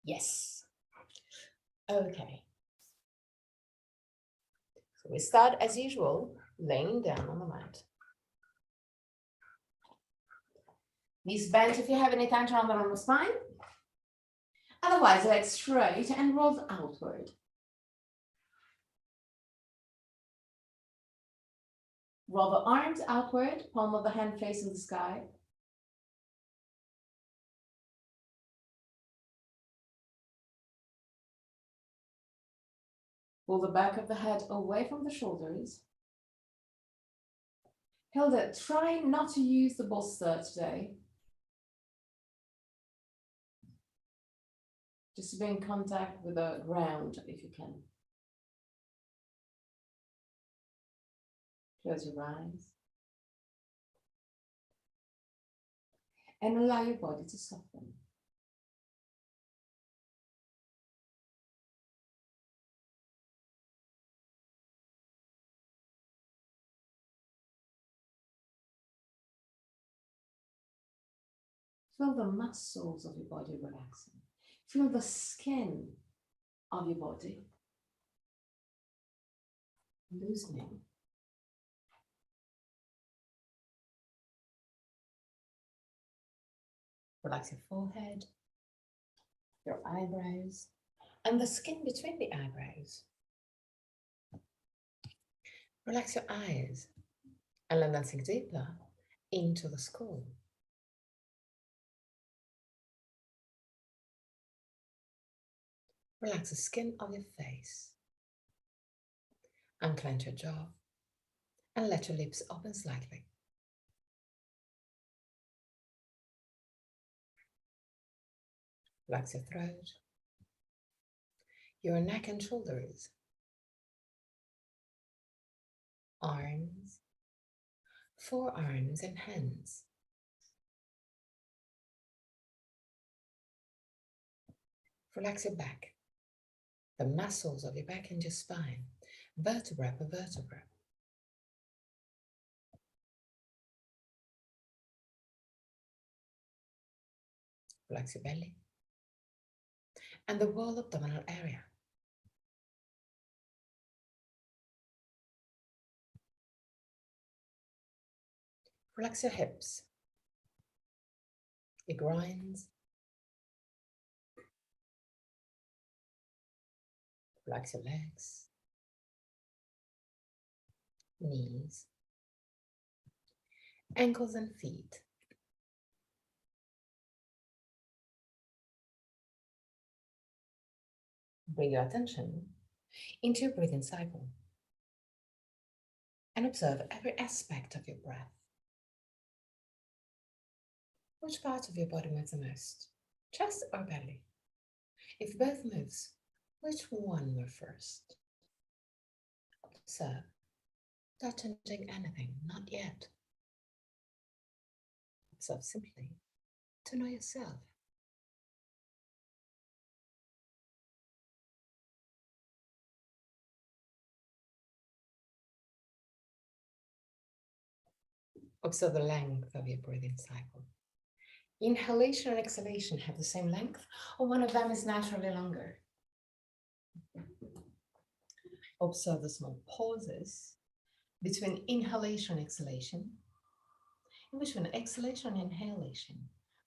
Yes. Okay. So we start as usual, laying down on the mat. Knees bent if you have any tension on the spine. Otherwise, legs straight and rolled outward. Roll the arms outward, palm of the hand facing the sky. Pull the back of the head away from the shoulders. Hilda, try not to use the bolster today. Just to be in contact with the ground if you can. Close your eyes. And allow your body to soften. Feel the muscles of your body relaxing. Feel the skin of your body loosening. Relax your forehead, your eyebrows, and the skin between the eyebrows. Relax your eyes and let them sink deeper into the skull. Relax the skin of your face. Unclench your jaw and let your lips open slightly. Relax your throat, your neck and shoulders, arms, forearms and hands. Relax your back, the muscles of your back and your spine, vertebra per vertebra. Relax your belly and the whole abdominal area. Relax your hips, your groins. Relax your legs, knees, ankles and feet. Bring your attention into your breathing cycle and observe every aspect of your breath. Which part of your body moves the most? Chest or belly? If both moves, which one moves first? Observe, not changing anything, not yet. Observe simply to know yourself. Observe the length of your breathing cycle. Inhalation and exhalation have the same length, or one of them is naturally longer. Observe the small pauses between inhalation and exhalation, in between exhalation and inhalation,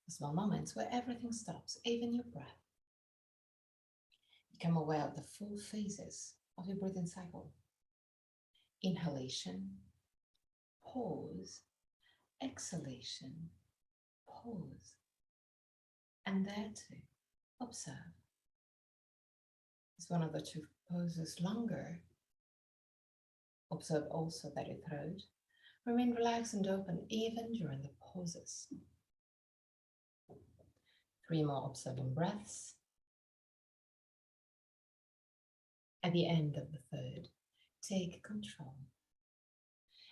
the small moments where everything stops, even your breath. Become aware of the full phases of your breathing cycle. Inhalation, pause, exhalation, pause, and there too, observe. Is one of the two poses longer? Observe also that your throat remain relaxed and open even during the pauses. 3 more observing breaths. At the end of the third, take control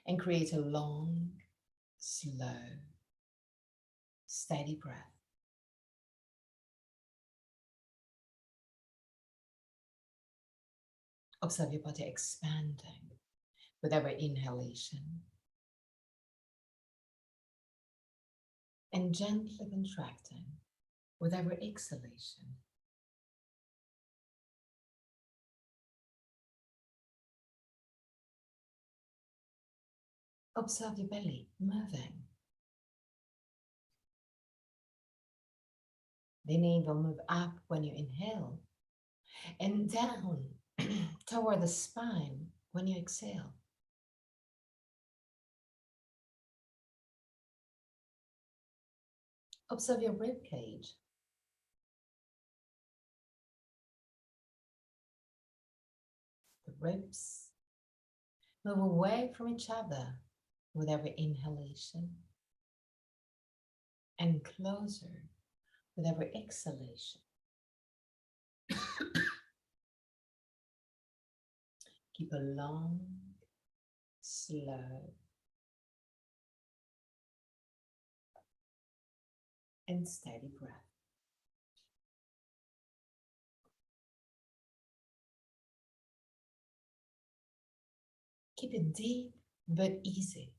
and create a long, slow, steady breath. Observe your body expanding with every inhalation and gently contracting with every exhalation. Observe your belly moving. The navel move up when you inhale and down toward the spine when you exhale. Observe your rib cage. The ribs move away from each other with every inhalation and closer with every exhalation. Keep a long, slow, and steady breath. Keep it deep but easy.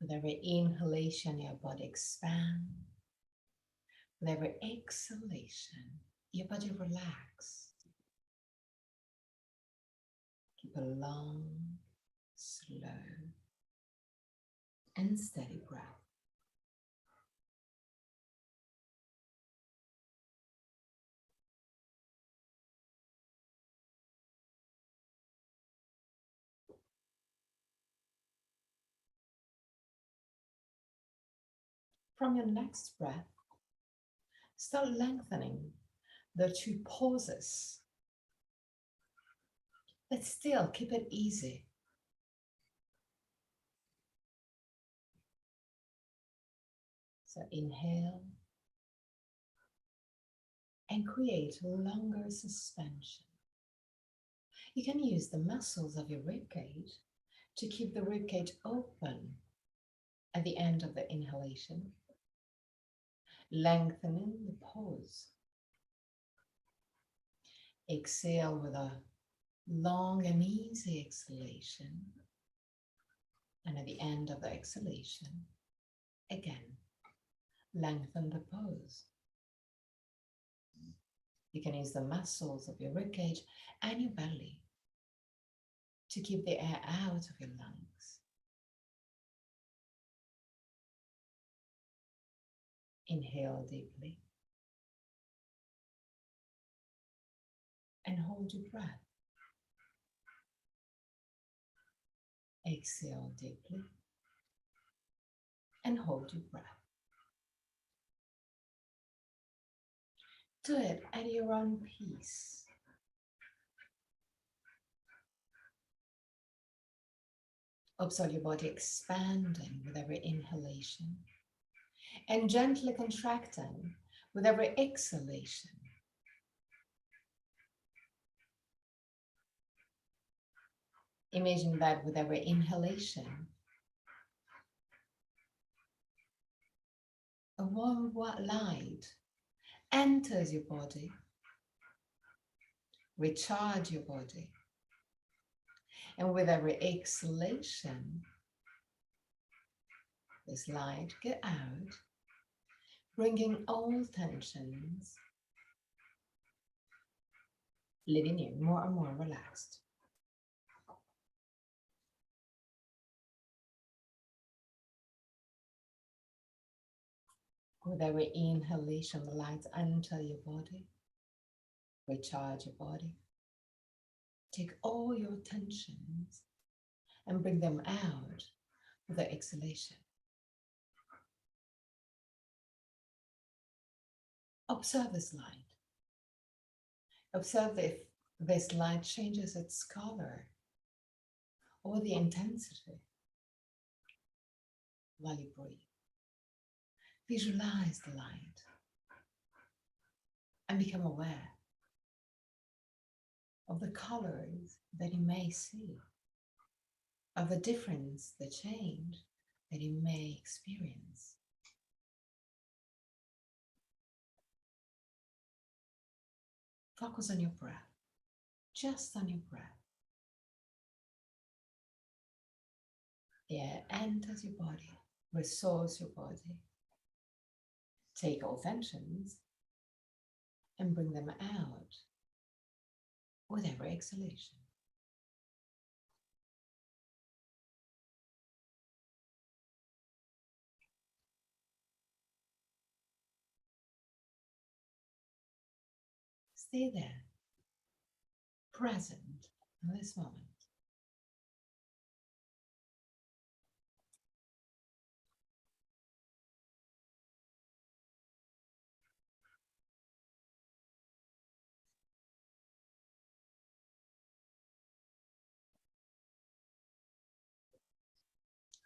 With every inhalation, your body expands. With every exhalation, your body relaxes. Keep a long, slow, and steady breath. From your next breath, start lengthening the two pauses, but still keep it easy. So inhale and create a longer suspension. You can use the muscles of your ribcage to keep the ribcage open at the end of the inhalation, lengthening the pause. Exhale with a long and easy exhalation, and at the end of the exhalation, again, lengthen the pause. You can use the muscles of your ribcage and your belly to keep the air out of your lungs. Inhale deeply and hold your breath. Exhale deeply and hold your breath. Do it at your own pace. Observe your body expanding with every inhalation and gently contracting with every exhalation. Imagine that with every inhalation, a warm light enters your body, recharge your body, and with every exhalation, this light get out, bringing all tensions, leaving you more and more relaxed. With every inhalation, the lights enter your body, recharge your body. Take all your tensions and bring them out with the exhalation. Observe this light. Observe if this light changes its color or the intensity while you breathe. Visualize the light and become aware of the colors that you may see, of the difference, the change that you may experience. Focus on your breath, just on your breath. Air enters your body, restores your body. Take all tensions and bring them out with every exhalation. Stay there, present in this moment.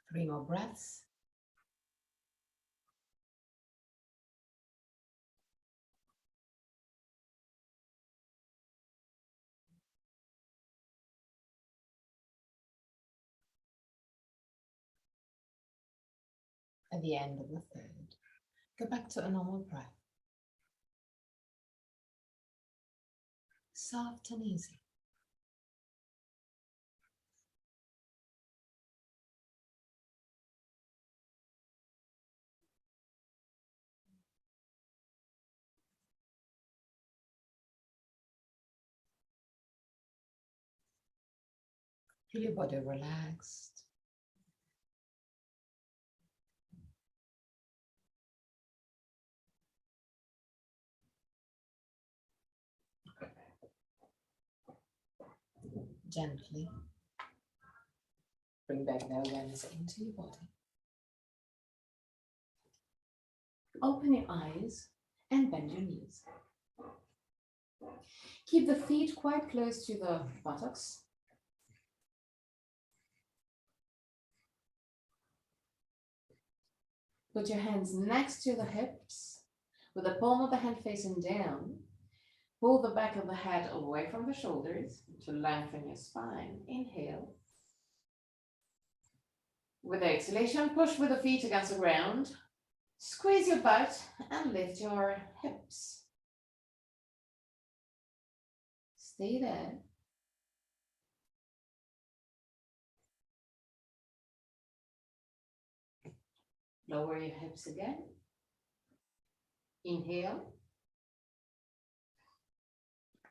Three more breaths. At the end of the third, go back to a normal breath. Soft and easy. Feel your body relaxed. Gently bring back the awareness into your body. Open your eyes and bend your knees. Keep the feet quite close to the buttocks. Put your hands next to the hips with the palm of the hand facing down. Pull the back of the head away from the shoulders to lengthen your spine. Inhale. With the exhalation, push with the feet against the ground. Squeeze your butt and lift your hips. Stay there. Lower your hips again. Inhale.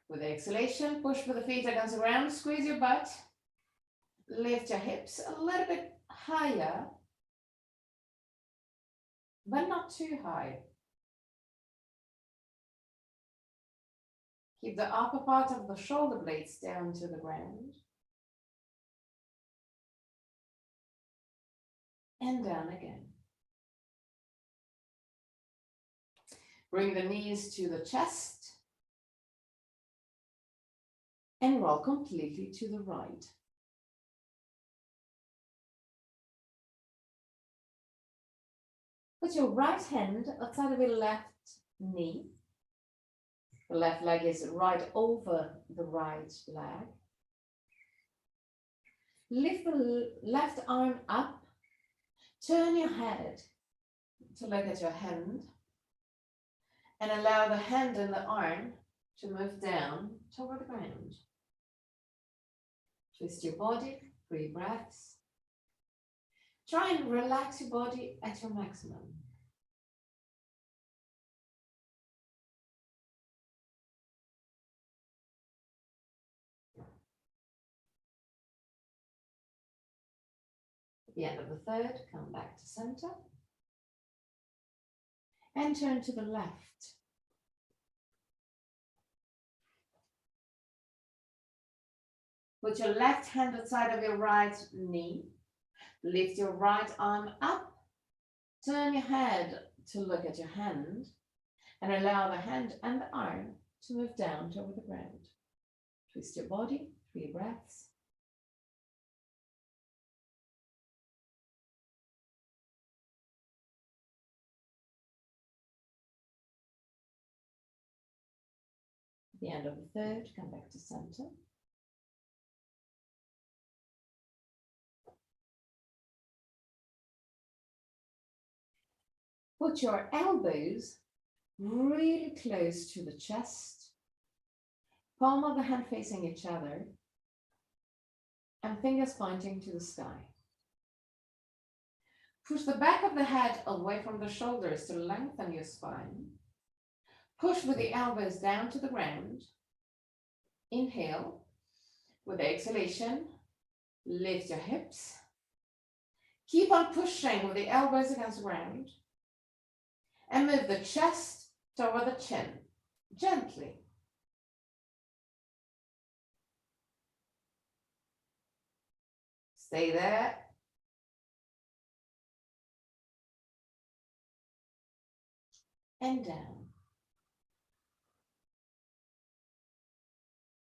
With the exhalation, push with the feet against the ground, squeeze your butt, lift your hips a little bit higher, but not too high. Keep the upper part of the shoulder blades down to the ground. And down again. Bring the knees to the chest and roll completely to the right. Put your right hand outside of your left knee. The left leg is right over the right leg. Lift the left arm up. Turn your head to look at your hand and allow the hand and the arm to move down toward the ground. Twist your body, 3 breaths. Try and relax your body at your maximum. At the end of the third, come back to center and turn to the left. Put your left hand outside of your right knee. Lift your right arm up. Turn your head to look at your hand and allow the hand and the arm to move down toward the ground. Twist your body, 3 breaths. At the end of the third, come back to center. Put your elbows really close to the chest, palm of the hand facing each other, and fingers pointing to the sky. Push the back of the head away from the shoulders to lengthen your spine. Push with the elbows down to the ground. Inhale. With the exhalation, lift your hips. Keep on pushing with the elbows against the ground. And move the chest toward the chin, gently. Stay there. And down.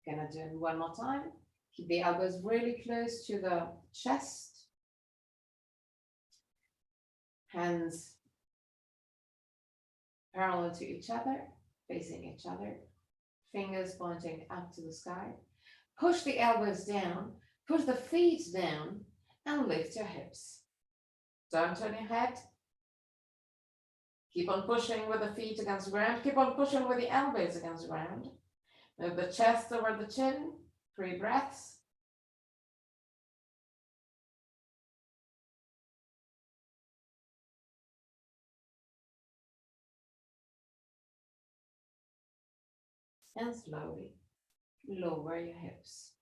Gonna do it one more time. Keep the elbows really close to the chest. Hands parallel to each other, facing each other. Fingers pointing up to the sky. Push the elbows down, push the feet down, and lift your hips. Don't turn your head. Keep on pushing with the feet against the ground. Keep on pushing with the elbows against the ground. Move the chest over the chin. 3 breaths. And slowly lower your hips.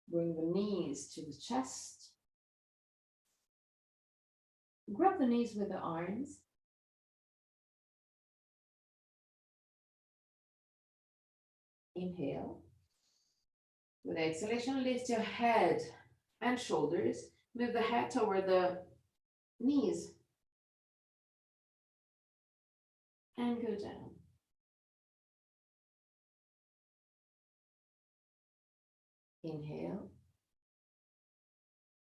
Bring the knees to the chest. Grab the knees with the arms. Inhale. With exhalation, lift your head and shoulders. Move the head toward the knees. And go down. Inhale.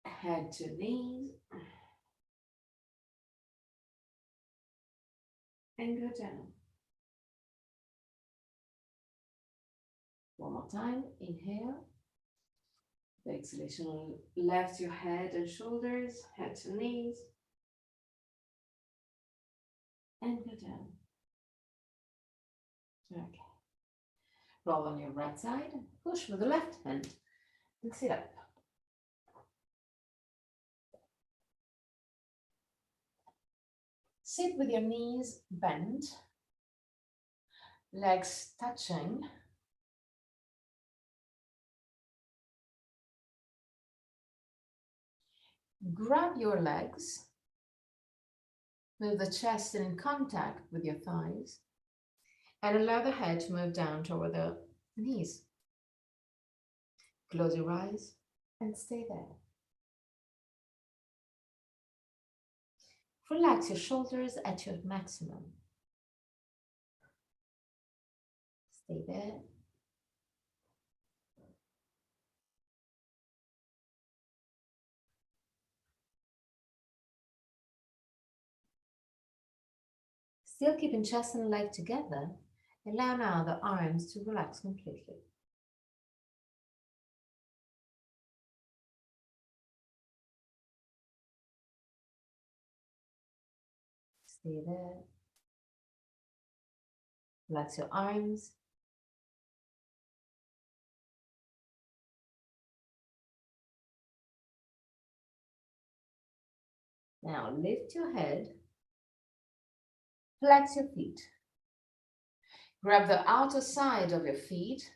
Head to knees. And go down. One more time. Inhale. The exhalation, lift your head and shoulders, head to knees. And go down. Okay. Roll on your right side. Push with the left hand. And sit up. Sit with your knees bent, legs touching. Grab your legs, move the chest in contact with your thighs, and allow the head to move down toward the knees. Close your eyes and stay there. Relax your shoulders at your maximum. Stay there. Still keeping chest and leg together, allow now the arms to relax completely. Stay there. Relax your arms. Now lift your head. Flex your feet. Grab the outer side of your feet.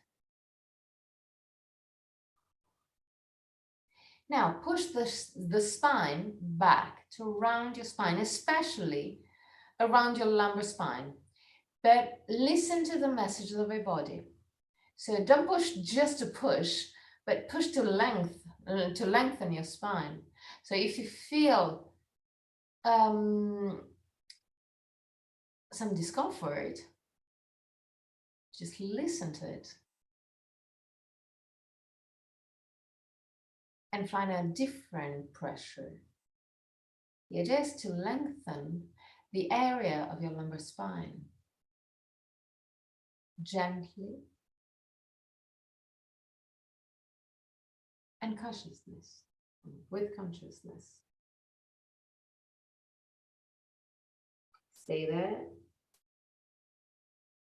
Now push the spine back to round your spine, especially around your lumbar spine. But listen to the messages of your body. So don't push just to push, but push to lengthen your spine. So if you feel some discomfort, just listen to it. And find a different pressure. The idea is to lengthen the area of your lumbar spine. Gently and consciousness, with consciousness. Stay there.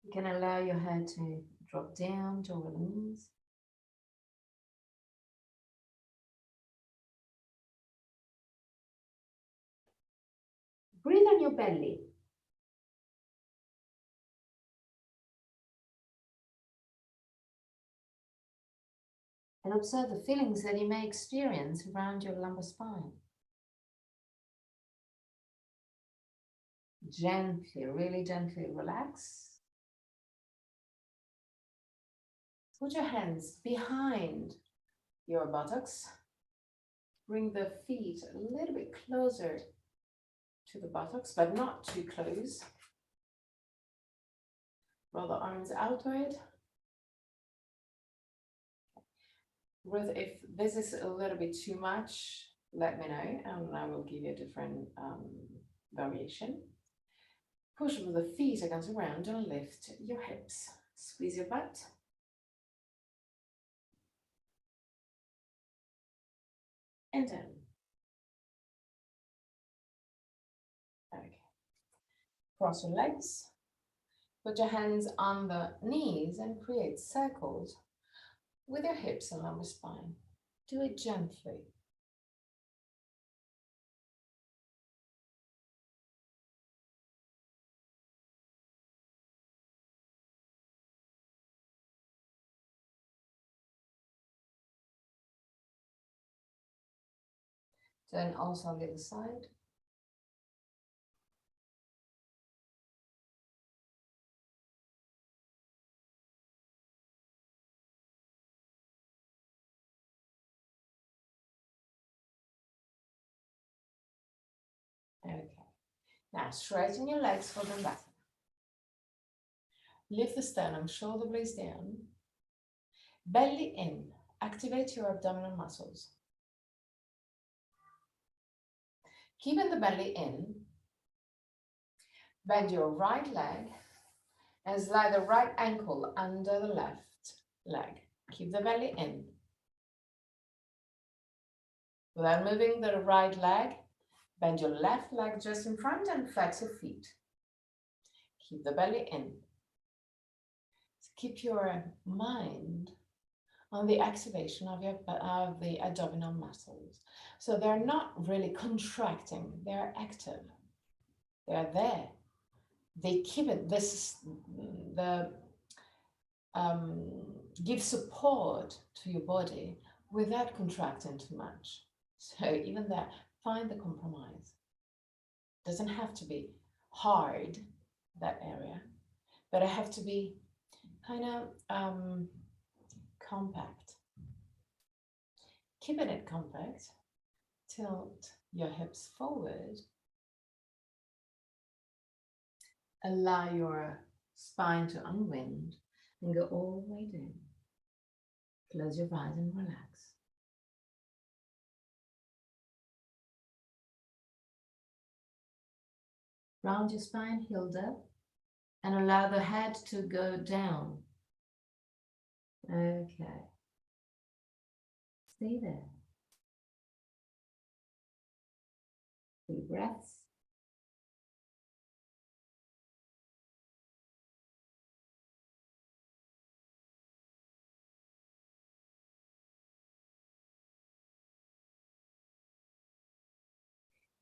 You can allow your head to drop down toward the knees. your belly. And observe the feelings that you may experience around your lumbar spine. Gently, really gently relax. Put your hands behind your buttocks. Bring the feet a little bit closer to the buttocks, but not too close. Roll the arms outward. If this is a little bit too much, let me know and I will give you a different variation. Push with the feet against the ground and lift your hips. Squeeze your butt. And down. Okay. Cross your legs. Put your hands on the knees and create circles with your hips and lumbar spine. Do it gently. Then also on the other side. Okay. Now straighten your legs for the left. Lift the sternum, shoulder blades down. Belly in. Activate your abdominal muscles. Keeping the belly in. Bend your right leg and slide the right ankle under the left leg. Keep the belly in. Without moving the right leg, bend your left leg just in front and flex your feet. Keep the belly in. Keep your mind on the activation of the abdominal muscles. So they're not really contracting, they're active. They're there. They keep it, give support to your body without contracting too much. So even that, find the compromise. Doesn't have to be hard, that area, but it have to be kind of compact. Keeping it compact, tilt your hips forward. Allow your spine to unwind and go all the way down. Close your eyes and relax. Round your spine, heel up, and allow the head to go down. Okay. Stay there. Deep breaths.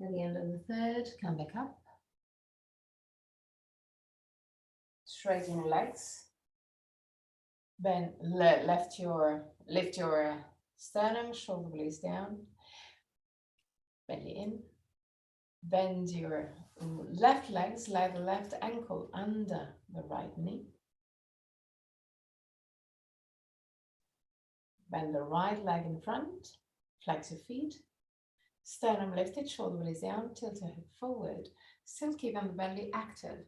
At the end of the third, come back up. Straighten your legs. Then lift your sternum, shoulder blades down. Belly in. Bend your left leg, slide the left ankle under the right knee. Bend the right leg in front. Flex your feet. Sternum lifted, shoulder blades down, tilt your hip forward. Still keeping the belly active.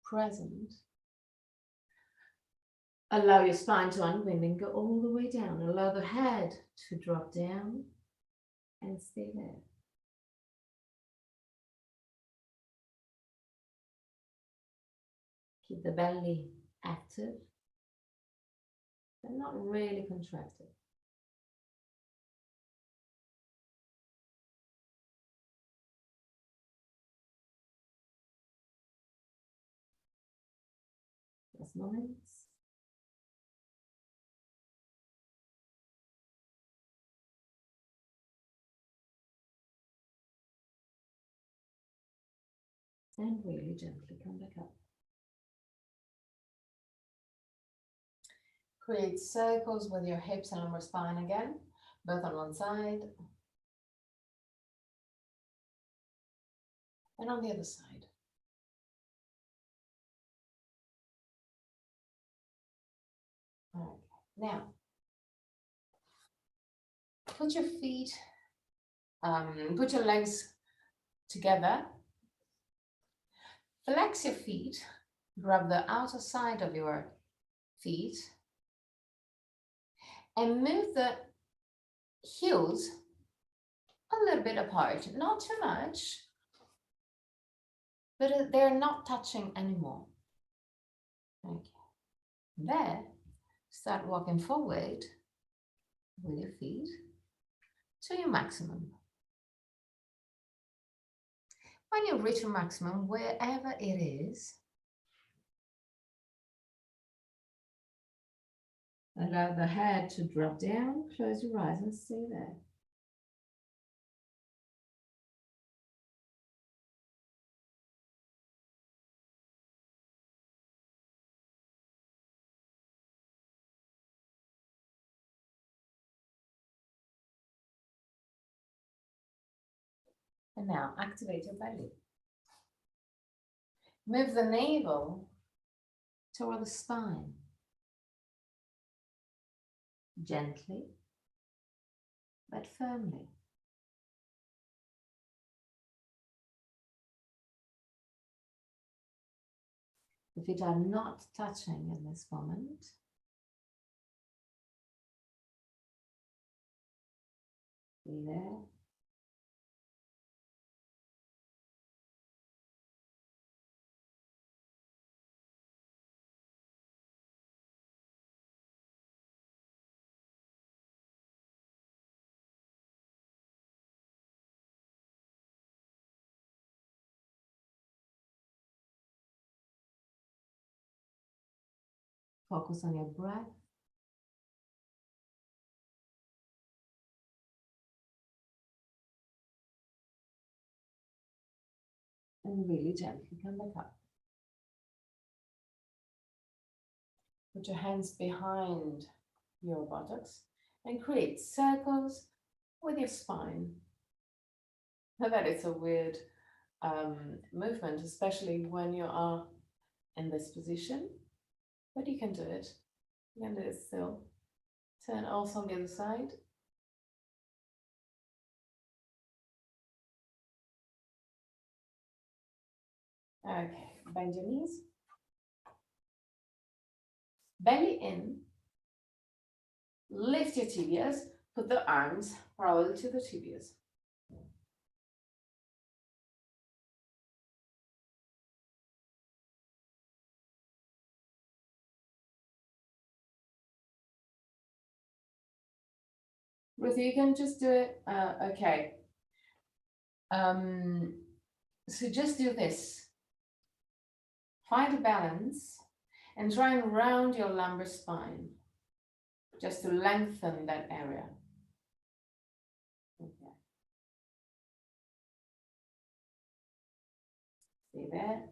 Present. Allow your spine to unwind and go all the way down. Allow the head to drop down and stay there. Keep the belly active, but not really contracted. Last moments. And really gently come back up. Create circles with your hips and lumbar spine again, both on one side and on the other side. Okay. Now, put your feet, put your legs together. Flex your feet, grab the outer side of your feet, and move the heels a little bit apart, not too much, but they're not touching anymore. Okay. There, start walking forward with your feet to your maximum. When you reach your maximum, wherever it is, allow the head to drop down, close your eyes and stay there. And now activate your belly. Move the navel toward the spine. Gently, but firmly. The feet are not touching in this moment. Be there. Focus on your breath. And really gently come back up. Put your hands behind your buttocks and create circles with your spine. Now that it's a weird movement, especially when you are in this position, but you can do it. You can do it still. Turn also on the other side. Okay, bend your knees. Belly in. Lift your tibias. Put the arms parallel to the tibias. Ruth, you can just do it. Okay. So just do this. Find a balance and try and round your lumbar spine just to lengthen that area. Okay. Stay there.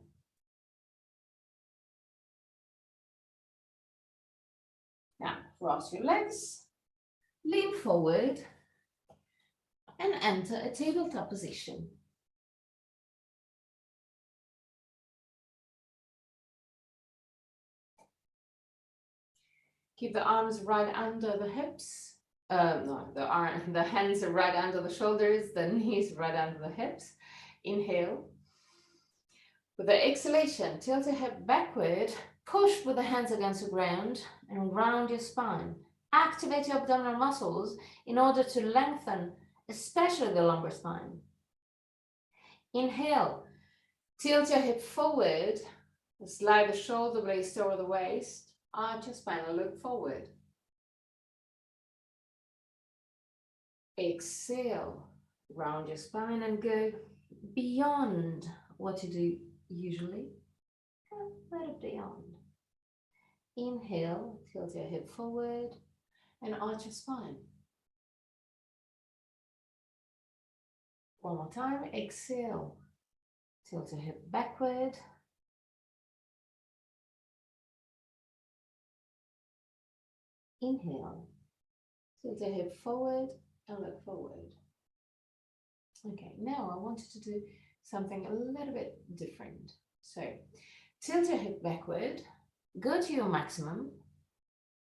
Now, cross your legs, lean forward, and enter a tabletop position. Keep the arms right under the hips. No, the hands are right under the shoulders, the knees right under the hips. Inhale. With the exhalation, tilt your head backward, push with the hands against the ground, and round your spine. Activate your abdominal muscles in order to lengthen, especially the lumbar spine. Inhale. Tilt your hip forward, slide the shoulder blades toward the waist. Arch your spine and look forward. Exhale, round your spine and go beyond what you do usually. Go a little beyond. Inhale, tilt your hip forward and arch your spine. One more time, exhale. Tilt your hip backward. Inhale. Tilt your hip forward and look forward. Okay, now I want you to do something a little bit different. So tilt your hip backward, go to your maximum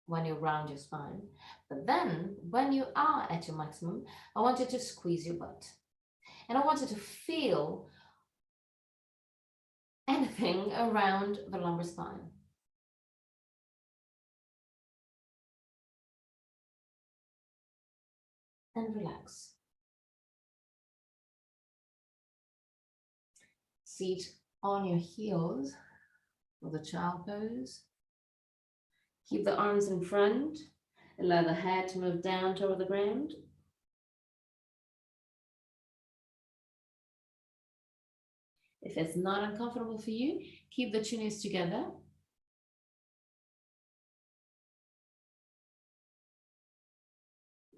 when you round your spine, but then when you are at your maximum, I want you to squeeze your butt. And I want you to feel anything around the lumbar spine. And relax. Seat on your heels for the child pose. Keep the arms in front. Allow the head to move down toward the ground. If it's not uncomfortable for you, keep the knees together.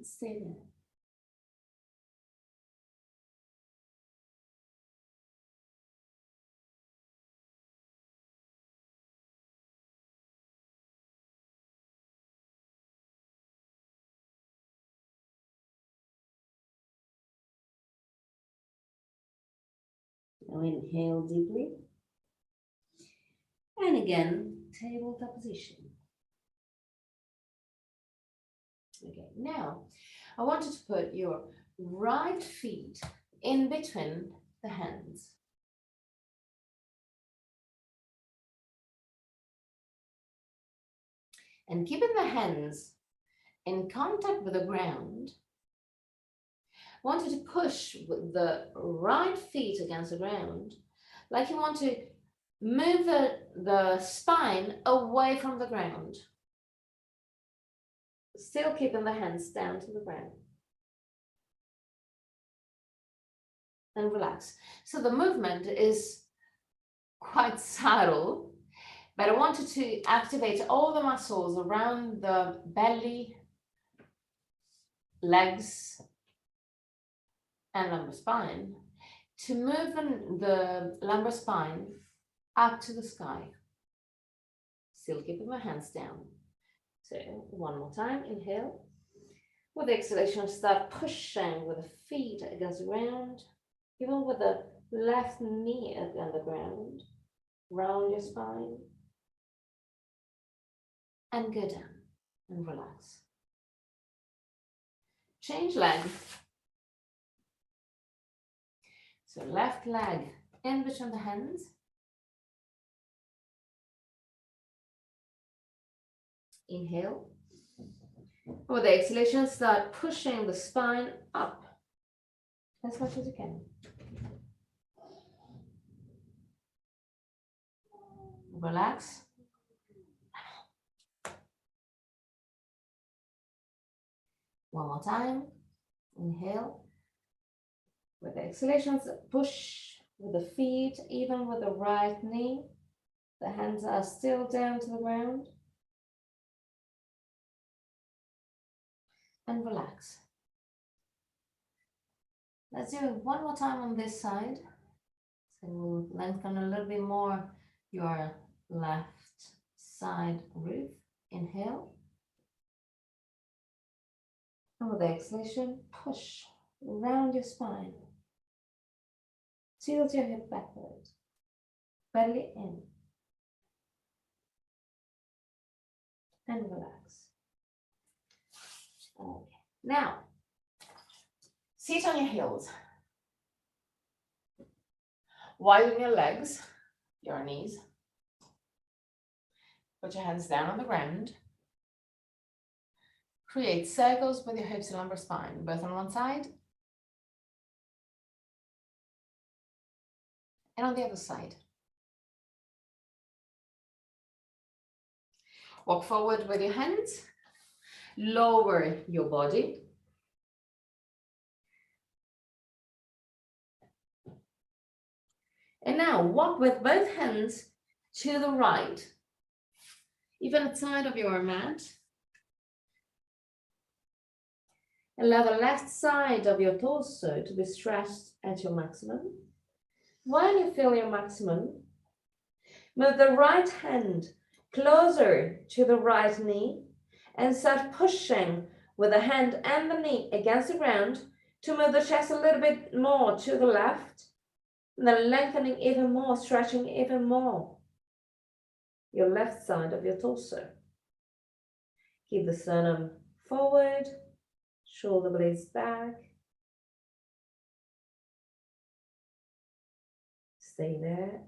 Stay there. Now inhale deeply. And again, tabletop position. Okay, now I want you to put your right feet in between the hands. And keeping the hands in contact with the ground, I want you to push with the right feet against the ground, like you want to move the spine away from the ground. Still keeping the hands down to the ground. And relax. So the movement is quite subtle, but I want you to activate all the muscles around the belly, legs, and lumbar spine to move the lumbar spine up to the sky. Still keeping my hands down. So one more time, inhale. With the exhalation, start pushing with the feet against the ground, even with the left knee against the ground. Round your spine. And go down and relax. Change leg. So left leg in between the hands. Inhale. With the exhalation, start pushing the spine up as much as you can. Relax. One more time. Inhale. With the exhalations, push with the feet, even with the right knee. The hands are still down to the ground. And relax. Let's do it one more time on this side. So we'll lengthen a little bit more your left side roof. Inhale. And with the exhalation, push around your spine. Tilt your hip backward. Belly in. And relax. Okay. Now, sit on your heels. Widen your legs, your knees. Put your hands down on the ground. Create circles with your hips and lumbar spine, both on one side and on the other side. Walk forward with your hands. Lower your body. And now walk with both hands to the right, even outside of your mat. Allow the left side of your torso to be stretched at your maximum. When you feel your maximum, move the right hand closer to the right knee and start pushing with the hand and the knee against the ground to move the chest a little bit more to the left, and then lengthening even more, stretching even more your left side of your torso. Keep the sternum forward, shoulder blades back. Stay there.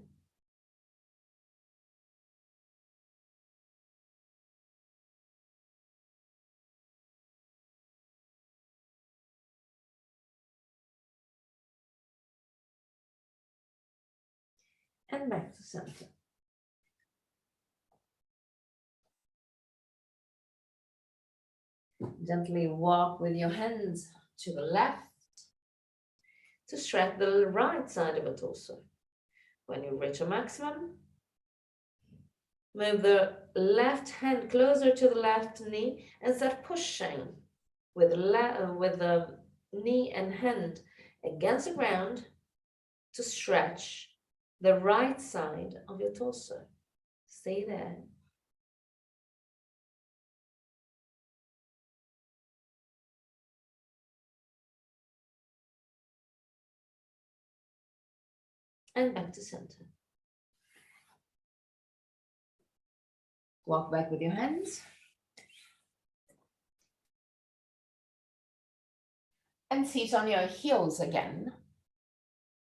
And back to center. Gently walk with your hands to the left to stretch the right side of the torso. When you reach a maximum, move the left hand closer to the left knee and start pushing with the knee and hand against the ground to stretch the right side of your torso. Stay there. And back to center. Walk back with your hands. And sit on your heels again.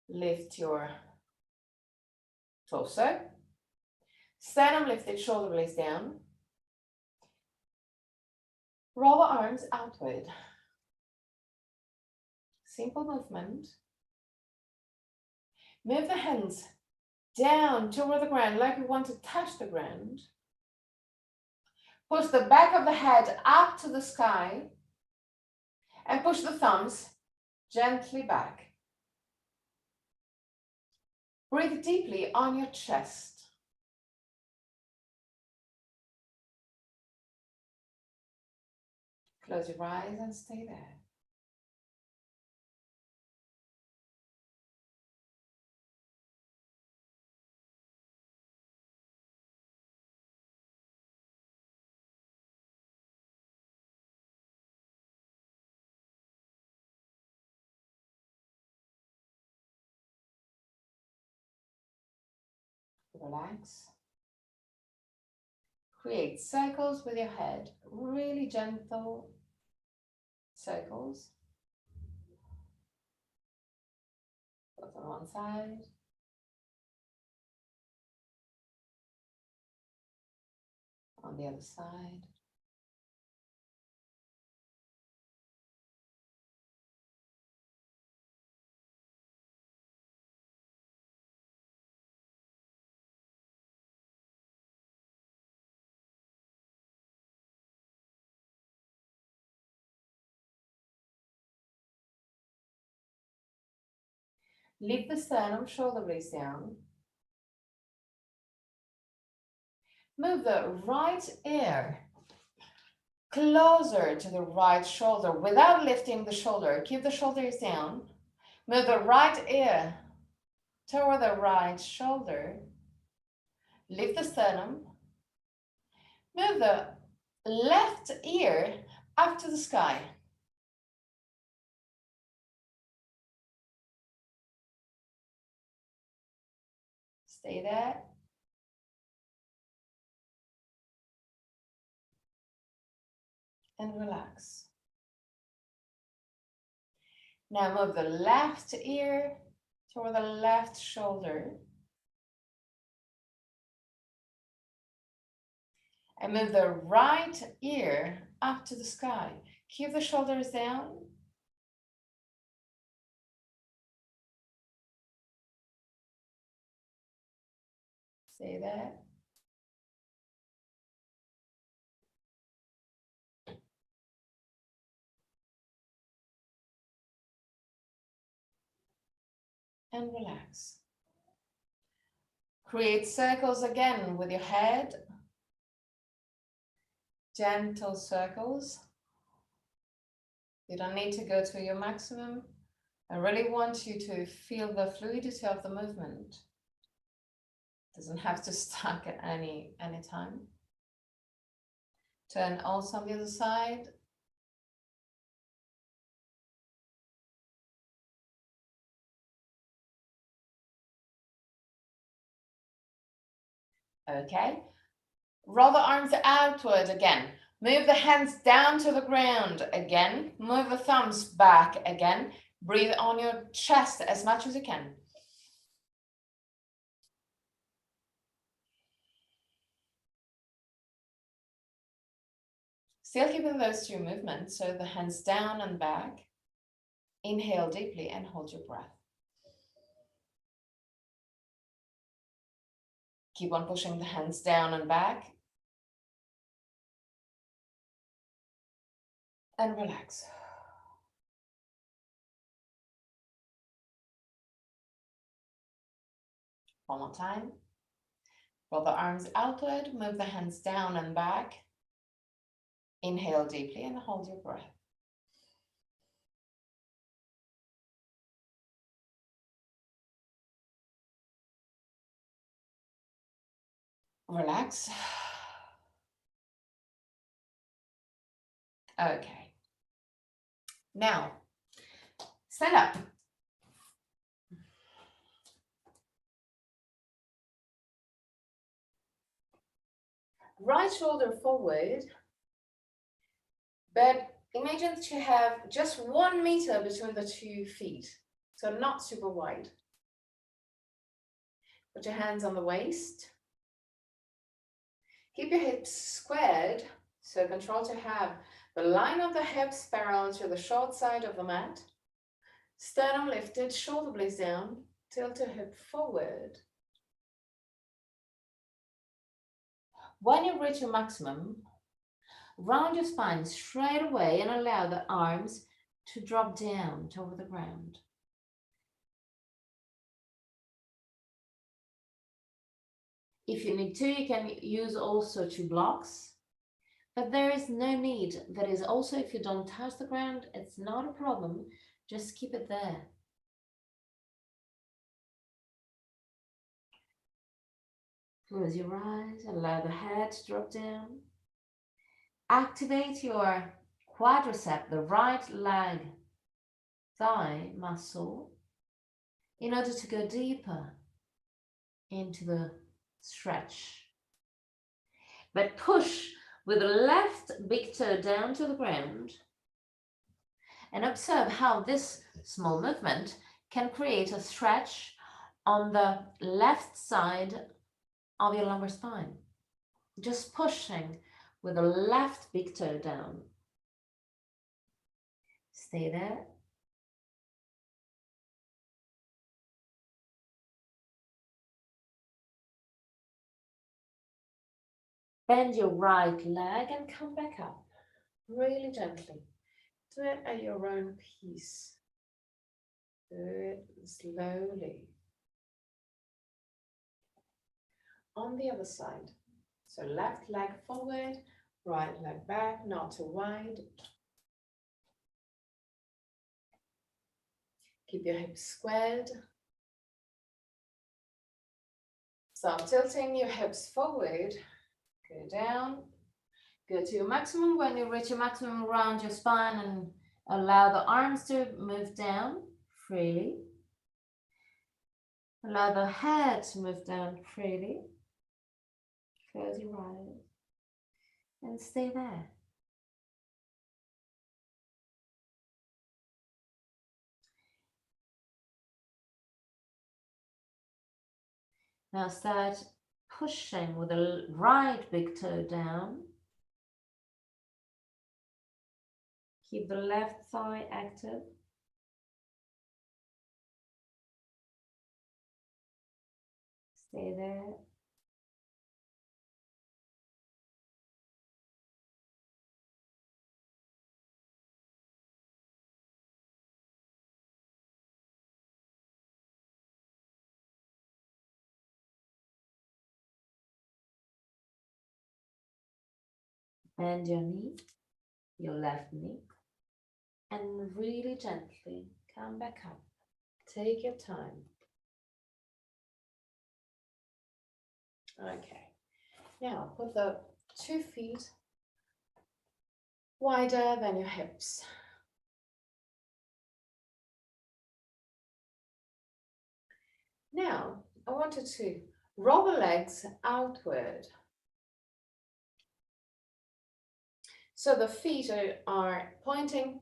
Lift your torso. Sternum lifted, shoulder blades down. Roll the arms outward. Simple movement. Move the hands down toward the ground like you want to touch the ground. Push the back of the head up to the sky and push the thumbs gently back. Breathe deeply on your chest. Close your eyes and stay there. Relax. Create circles with your head, really gentle circles. Both on one side. On the other side. Lift the sternum, shoulder blades down. Move the right ear closer to the right shoulder without lifting the shoulder. Keep the shoulders down. Move the right ear toward the right shoulder. Lift the sternum. Move the left ear up to the sky. Stay there. And relax. Now move the left ear toward the left shoulder. And move the right ear up to the sky. Keep the shoulders down. Stay there. And relax. Create circles again with your head. Gentle circles. You don't need to go to your maximum. I really want you to feel the fluidity of the movement. Doesn't have to stuck at any time. Turn also on the other side. Okay. Roll the arms outward again. Move the hands down to the ground again. Move the thumbs back again. Breathe on your chest as much as you can. Still keeping those two movements, so the hands down and back. Inhale deeply and hold your breath. Keep on pushing the hands down and back. And relax. One more time. Roll the arms outward, move the hands down and back. Inhale deeply and hold your breath. Relax. Okay. Now, stand up. Right shoulder forward, but imagine that you have just 1 meter between the 2 feet, so not super wide. Put your hands on the waist. Keep your hips squared, so control to have the line of the hips parallel to the short side of the mat. Sternum lifted, shoulder blades down, tilt your hip forward. When you reach your maximum, round your spine straight away and allow the arms to drop down toward the ground. If you need to, you can use also 2 blocks, but there is no need. That is also, if you don't touch the ground, it's not a problem. Just keep it there. Close your eyes, allow the head to drop down. Activate your quadricep, the right leg thigh muscle, in order to go deeper into the stretch. But push with the left big toe down to the ground and observe how this small movement can create a stretch on the left side of your lumbar spine. Just pushing with the left big toe down. Stay there. Bend your right leg and come back up, really gently. Do it at your own pace. Do it slowly. On the other side. So left leg forward, right leg back, not too wide. Keep your hips squared. Start tilting your hips forward. Go down. Go to your maximum. When you reach your maximum, round your spine and allow the arms to move down freely. Allow the head to move down freely. Close your eyes and stay there. Now start pushing with the right big toe down. Keep the left thigh active. Stay there. Bend your knee, your left knee, and really gently come back up. Take your time. Okay, now put the 2 feet wider than your hips. Now, I wanted to roll the legs outward. So the feet are pointing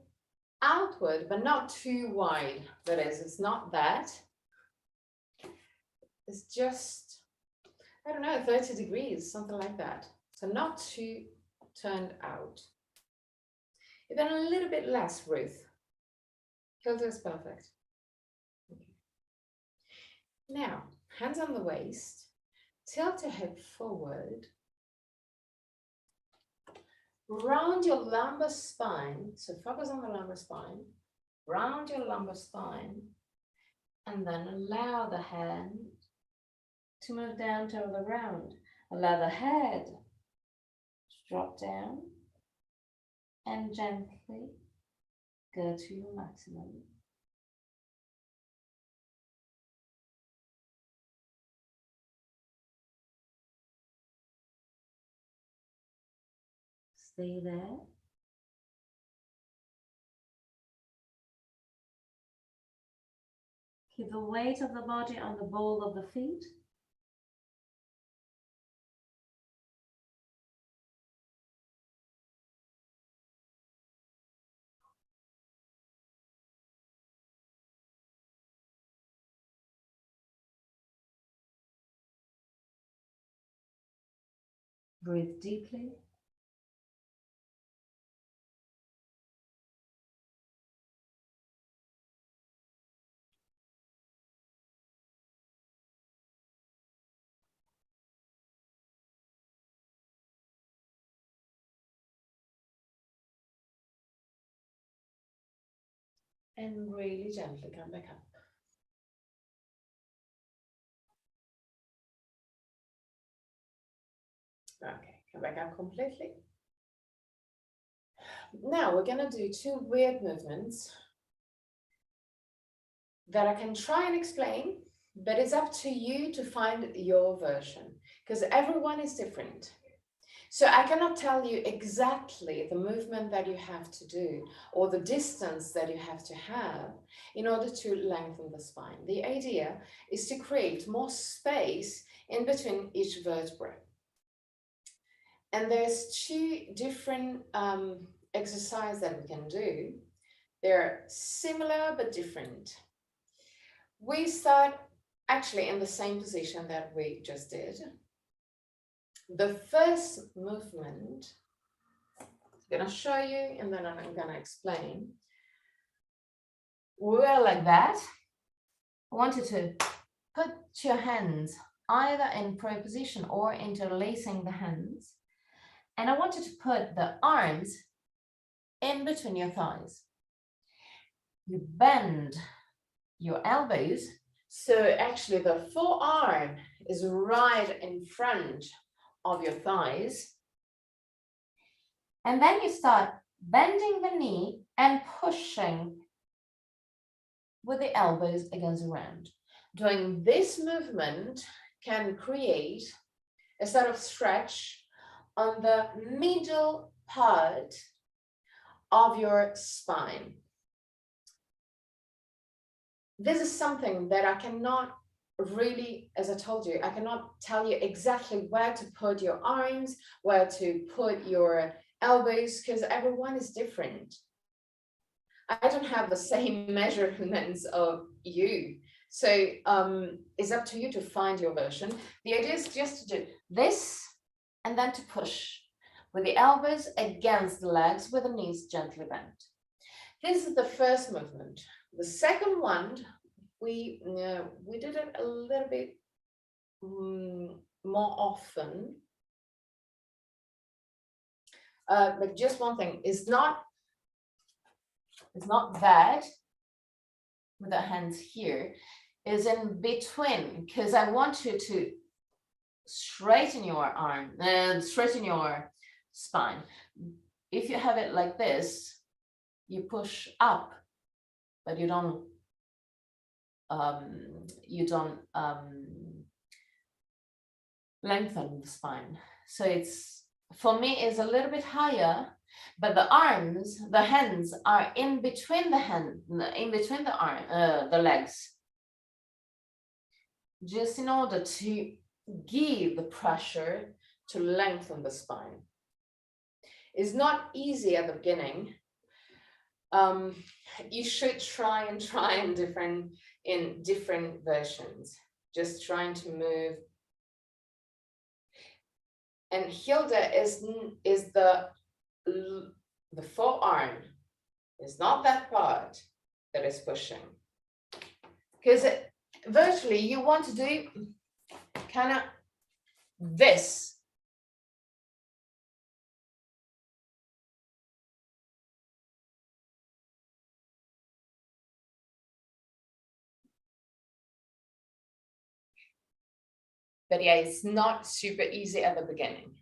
outward, but not too wide. That is, it's not that. It's just, I don't know, 30 degrees, something like that. So not too turned out. Even a little bit less, Ruth. Kilter is perfect. Okay. Now, hands on the waist, tilt your hip forward. Round your lumbar spine, so focus on the lumbar spine, round your lumbar spine, and then allow the hand to move down to the ground. Allow the head to drop down and gently go to your maximum. Stay there. Keep the weight of the body on the ball of the feet. Breathe deeply. And really gently come back up. Okay, come back up completely. Now we're gonna do 2 weird movements that I can try and explain, but it's up to you to find your version because everyone is different. So I cannot tell you exactly the movement that you have to do or the distance that you have to have in order to lengthen the spine. The idea is to create more space in between each vertebra. And there's 2 different exercises that we can do. They're similar but different. We start actually in the same position that we just did. The first movement, I'm gonna show you and then I'm gonna explain. We're like that. I want you to put your hands either in prayer position or interlacing the hands. And I want you to put the arms in between your thighs. You bend your elbows. So actually the forearm is right in front of your thighs. And then you start bending the knee and pushing with the elbows against the ground. Doing this movement can create a sort of stretch on the middle part of your spine. This is something that I cannot really, as I told you, I cannot tell you exactly where to put your arms, where to put your elbows, because everyone is different. I don't have the same measurements of you. So it's up to you to find your version. The idea is just to do this and then to push with the elbows against the legs with the knees gently bent. This is the first movement. The second one, we did it a little bit more often. But just one thing, it's not that with the hands here, is in between, because I want you to straighten your arm and straighten your spine. If you have it like this, you push up but you don't lengthen the spine. So it's, for me, is a little bit higher, but the arms, the hands are in between the legs, just in order to give the pressure to lengthen the spine. It's not easy at the beginning. You should try in different versions, just trying to move. And Hilda is the forearm, is not that part that is pushing, because virtually you want to do kind of this. But yeah, it's not super easy at the beginning.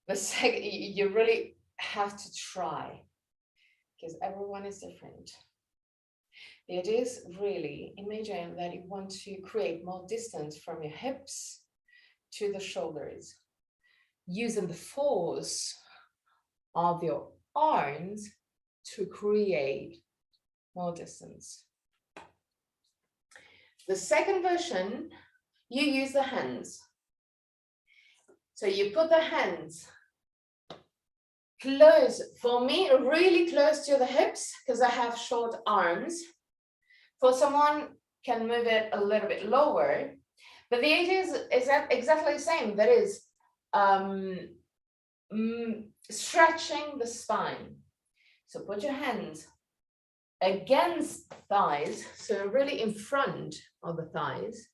The second, you really have to try, because everyone is different. The idea is really, imagine that you want to create more distance from your hips to the shoulders, using the force of your arms to create more distance. The second version, you use the hands. So you put the hands close, for me, really close to the hips, because I have short arms. For someone can move it a little bit lower, but the idea is that exactly the same. That is stretching the spine. So put your hands against thighs, so really in front of the thighs.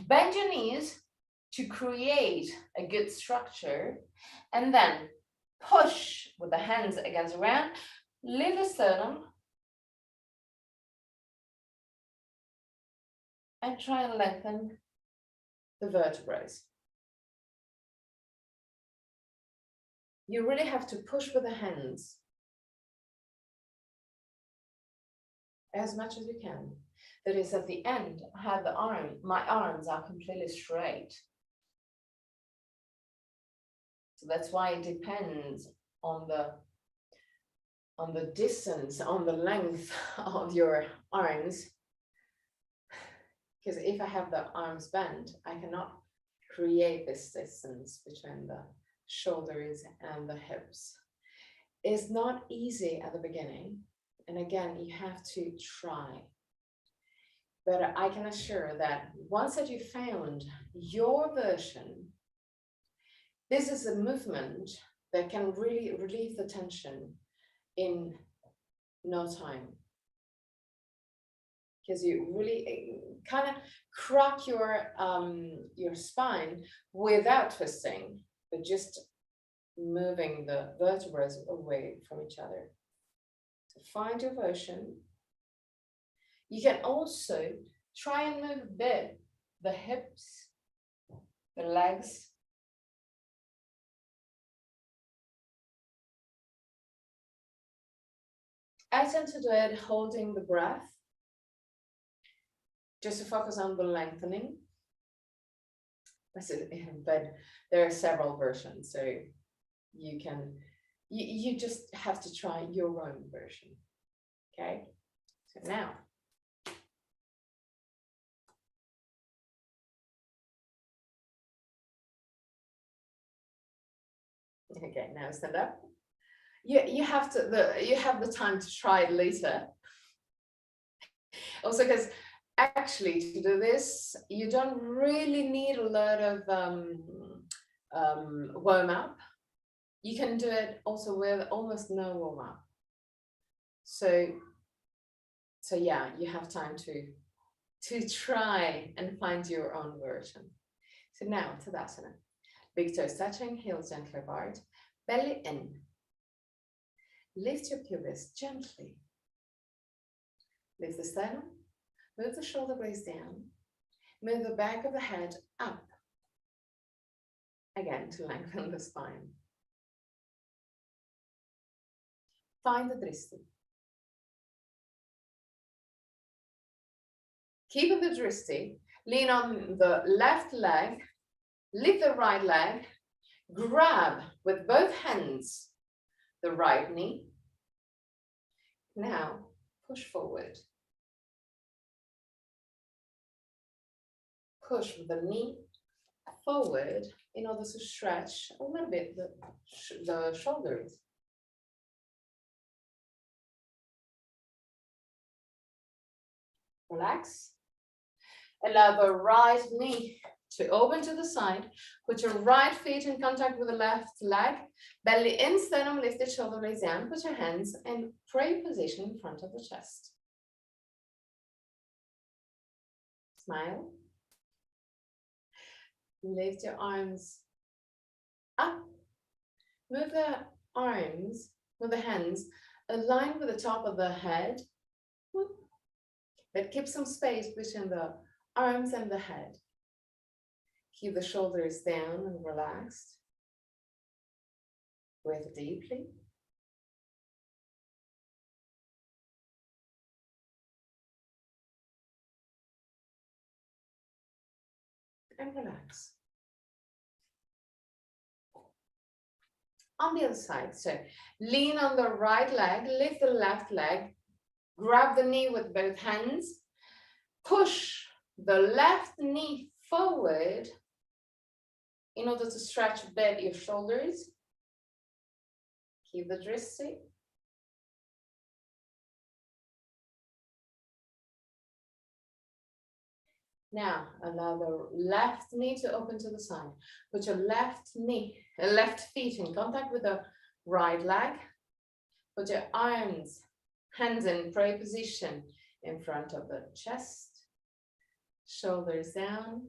Bend your knees to create a good structure, and then push with the hands against the ground, lift the sternum, and try and lengthen the vertebrae. You really have to push with the hands as much as you can. That is, at the end, I have my arms are completely straight. So that's why it depends on the distance, on the length of your arms. Because if I have the arms bent, I cannot create this distance between the shoulders and the hips. It's not easy at the beginning. And again, you have to try. But I can assure that once that you found your version, this is a movement that can really relieve the tension in no time. Because you really kind of crack your spine without twisting, but just moving the vertebrae away from each other. So find your version. You can also try and move a bit the hips, the legs. I tend to do it holding the breath, just to focus on the lengthening. But there are several versions, so you just have to try your own version. Okay, so now. Okay, now stand up. You have the time to try it later. Also, because actually to do this, you don't really need a lot of warm up. You can do it also with almost no warm up. So yeah, you have time to try and find your own version. So now Tadasana. Big toes touching, heels gently apart, belly in. Lift your pelvis gently. Lift the sternum, move the shoulder blades down, move the back of the head up. Again, to lengthen the spine. Find the dristi. Keep the dristi, lean on the left leg, lift the right leg, grab with both hands the right knee. Now push forward. Push with the knee forward in order to stretch a little bit the shoulders. Relax. Allow the right knee to open to the side. Put your right feet in contact with the left leg. Belly in, sternum lifted, shoulder blades down. Put your hands in prayer position in front of the chest. Smile. Lift your arms up. Move the arms, move the hands, align with the top of the head. But keep some space between the arms and the head. Keep the shoulders down and relaxed. Breathe deeply. And relax. On the other side, so lean on the right leg, lift the left leg, grab the knee with both hands, push the left knee forward in order to stretch a bit your shoulders. Keep the dristi. Now allow the left knee to open to the side. Put your left feet in contact with the right leg. Put your arms, hands in prayer position in front of the chest. Shoulders down.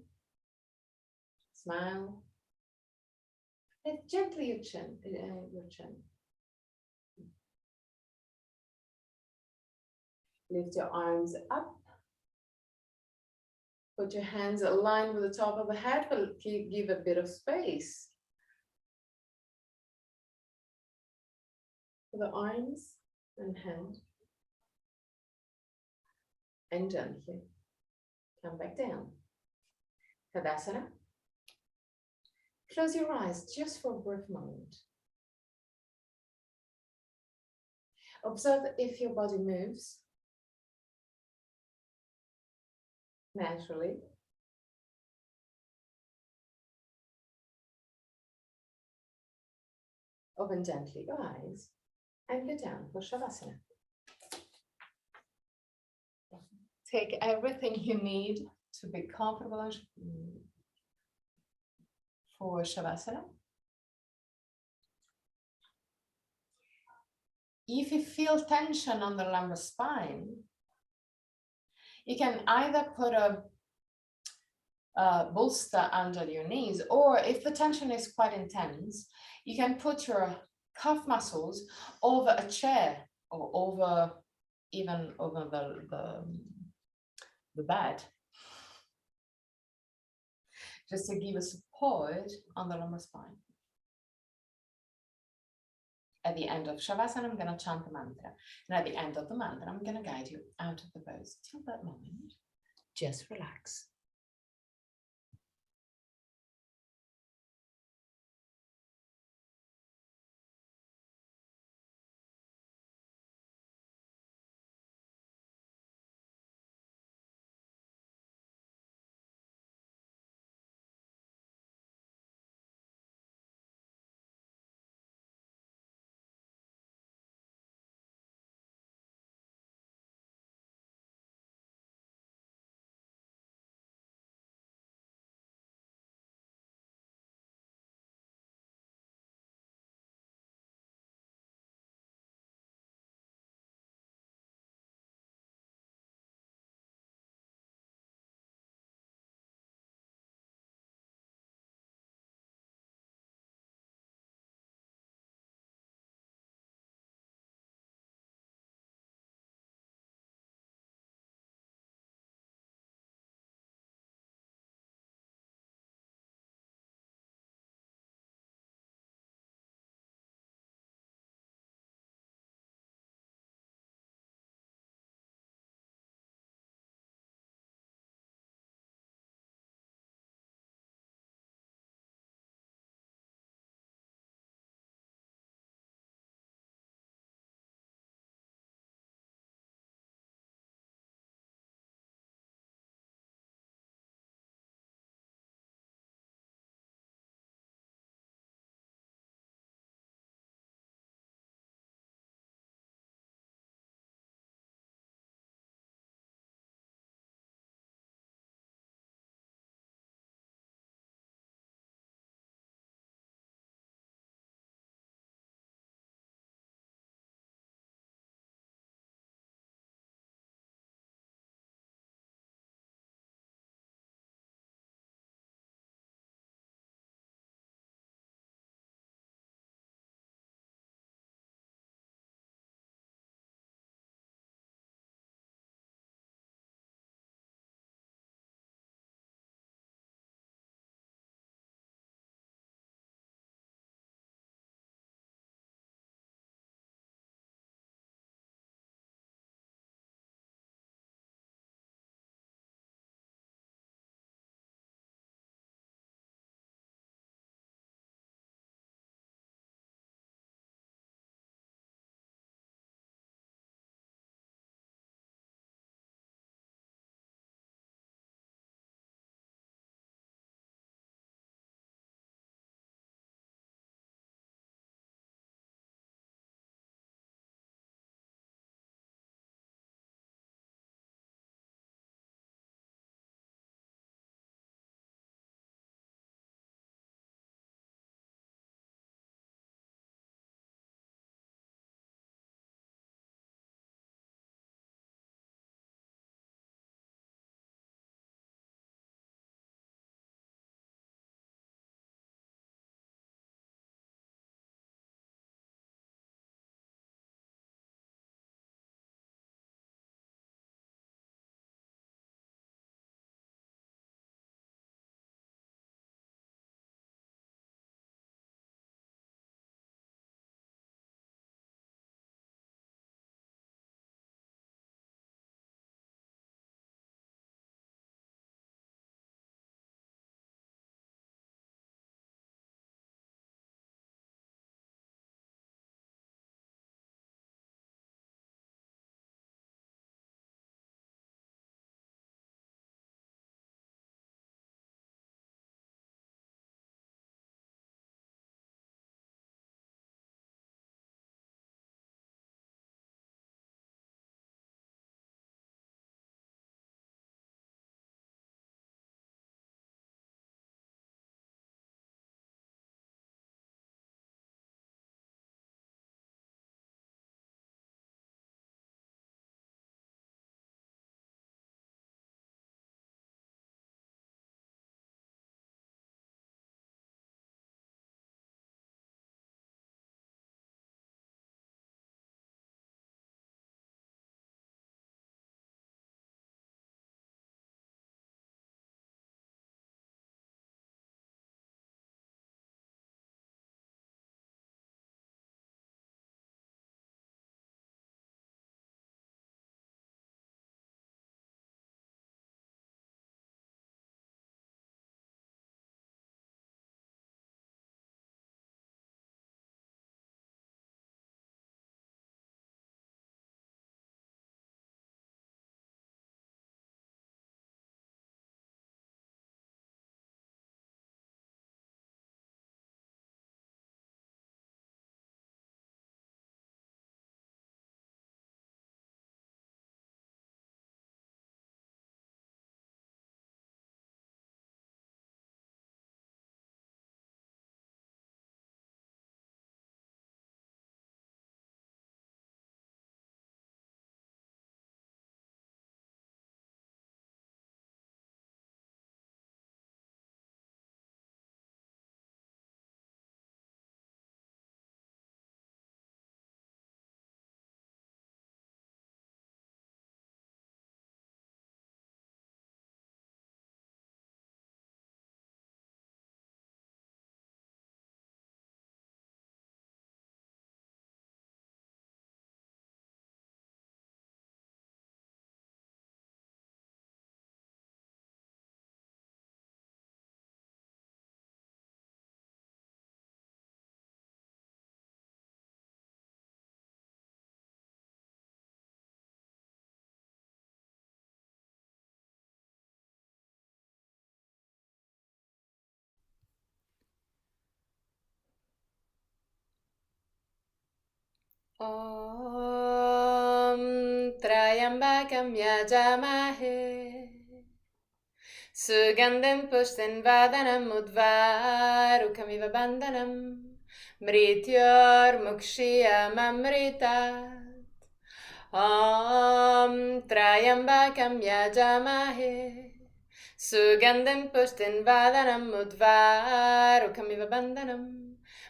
Smile. Lift gently your chin. Lift your arms up. Put your hands aligned with the top of the head, but give a bit of space for the arms and hand. And gently come back down. Tadasana. Close your eyes just for a brief moment. Observe if your body moves naturally. Open gently your eyes and go down for Shavasana. Take everything you need to be comfortable for Shavasana. If you feel tension on the lumbar spine, you can either put a bolster under your knees, or if the tension is quite intense, you can put your calf muscles over a chair or even over the bed, just to give a support on the lumbar spine. At the end of Shavasana, I'm going to chant the mantra. And at the end of the mantra, I'm going to guide you out of the pose. Till that moment, just relax. Om Trayambakam Yajamahe Sugandhim Pushtin Vadanam Udvarukamiva Bandhanam Mrityor Mukshya Mamrita Om Trayambakam Yajamahe Sugandhim Pushtin Vadanam Udvarukamiva Bandhanam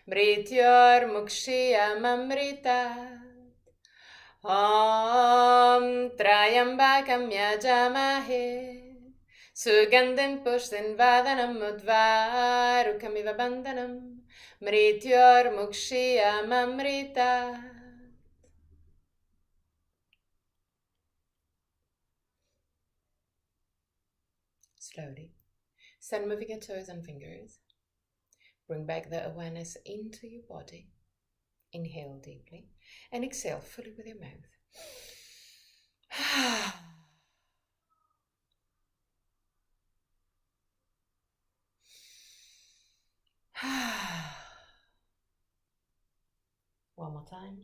Mrityor Mukshya Mamrita Om Trayambakam Yajamahe Sugandhim Pushtin Vadanam Udvarukamiva Bandhanam Mrityor Mukshya Mamrita. Slowly, start moving your toes and fingers. Bring back the awareness into your body. Inhale deeply and exhale fully with your mouth. One more time.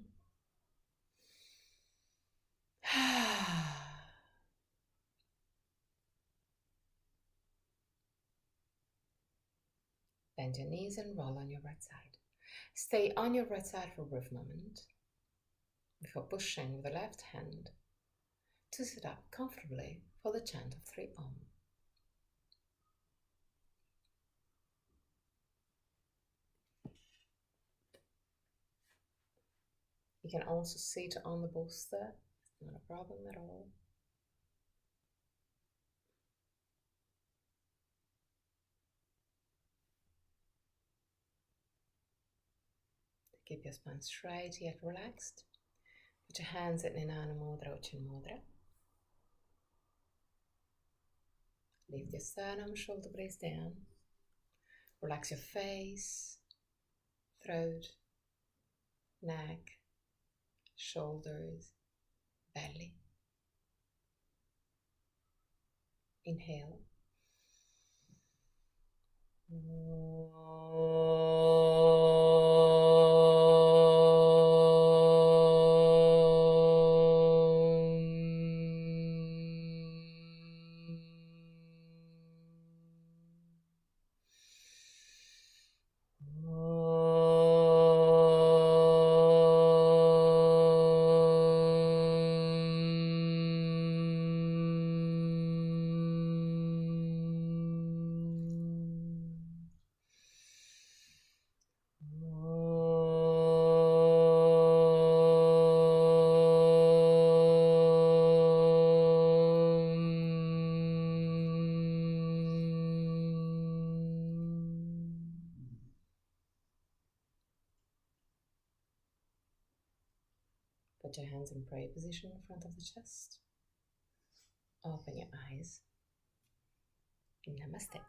Bend your knees and roll on your right side. Stay on your right side for a brief moment before pushing with the left hand to sit up comfortably for the chant of 3 Om. You can also sit on the bolster, not a problem at all. Keep your spine straight yet relaxed. Put your hands in Nana Mudra or Chin Mudra. Lift your sternum, shoulder blades down. Relax your face, throat, neck, shoulders, belly. Inhale. Put your hands in prayer position in front of the chest. Open your eyes. Namaste.